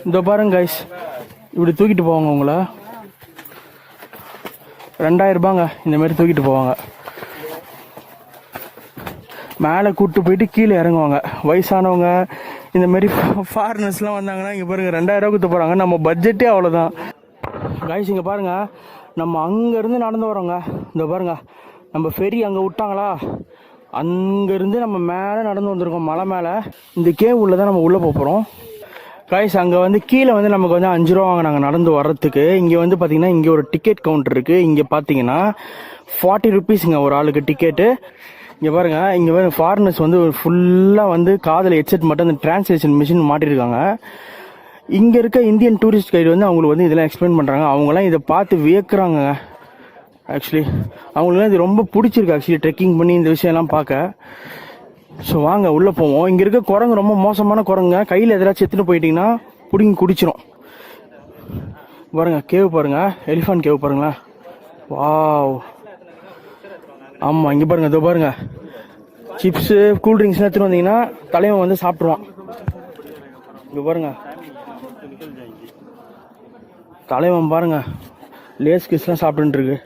இந்த பாருங்க கைஸ், இப்படி தூக்கிட்டு போவாங்க உங்களை. 2000 ரூபாங்க இந்த மாதிரி தூக்கிட்டு போவாங்க. மேலே கூப்பிட்டு போயிட்டு கீழே இறங்குவாங்க. வயசானவங்க இந்த மாதிரி ஃபாரினர்ஸ்லாம் வந்தாங்கன்னா இங்கே பாருங்க 2000 ரூபா கொடுத்து போகிறாங்க. நம்ம பட்ஜெட்டே அவ்வளோதான் கைஸ். இங்கே பாருங்க, நம்ம அங்கேருந்து நடந்து வரோங்க. இந்த பாருங்க, நம்ம ஃபெரி அங்கே விட்டாங்களா, அங்கேருந்து நம்ம மேலே நடந்து வந்திருக்கோம் மலை மேலே. இந்த கேவ் உள்ள தான் நம்ம உள்ளே போகிறோம் கைஸ். அங்கே வந்து கீழே வந்து நமக்கு வந்து 5 ரூபா வாங்கினாங்க நடந்து வர்றதுக்கு. இங்கே வந்து பார்த்தீங்கன்னா இங்கே ஒரு டிக்கெட் கவுண்டர் இருக்குது. இங்கே பார்த்தீங்கன்னா 40 ருபீஸுங்க ஒரு ஆளுக்கு டிக்கெட்டு. இங்கே பாருங்க, இங்கே பாருங்க, ஃபாரினர்ஸ் வந்து ஃபுல்லாக வந்து காதில் ஹெட்செட் மட்டும் அந்த டிரான்ஸ்லேஷன் மிஷின் மாட்டிருக்காங்க. இங்கே இருக்க இந்தியன் டூரிஸ்ட் கைடு வந்து அவங்களுக்கு வந்து இதெல்லாம் எக்ஸ்பிளைன் பண்ணுறாங்க. அவங்களாம் இதை பார்த்து வியக்கிறாங்க. ஆக்சுவலி அவங்களுக்குலாம் இது ரொம்ப பிடிச்சிருக்கு ஆக்சுவலி, ட்ரெக்கிங் பண்ணி இந்த விஷயம்லாம் பார்க்க. ஸோ வாங்க உள்ளே போவோம். இங்கே இருக்க குரங்கு ரொம்ப மோசமான குரங்குங்க. கையில் எதிராச்சும் எடுத்துகிட்டு போயிட்டீங்கன்னா பிடிங்கி குடிச்சிடும். பாருங்க, கேவ் பாருங்க, எலிஃபண்ட் கேவ் பாருங்களேன். வாவ், ஆமாம். இங்கே பாருங்க, இதோ பாருங்க, சிப்ஸு கூல்ட்ரிங்க்ஸ்லாம் எடுத்துகிட்டு வந்தீங்கன்னா தலைவன் வந்து சாப்பிட்ருவான். இங்கே பாருங்க, தலைவன் பாருங்க லேஸ் கிஸ்லாம் சாப்பிட்டுருக்கு.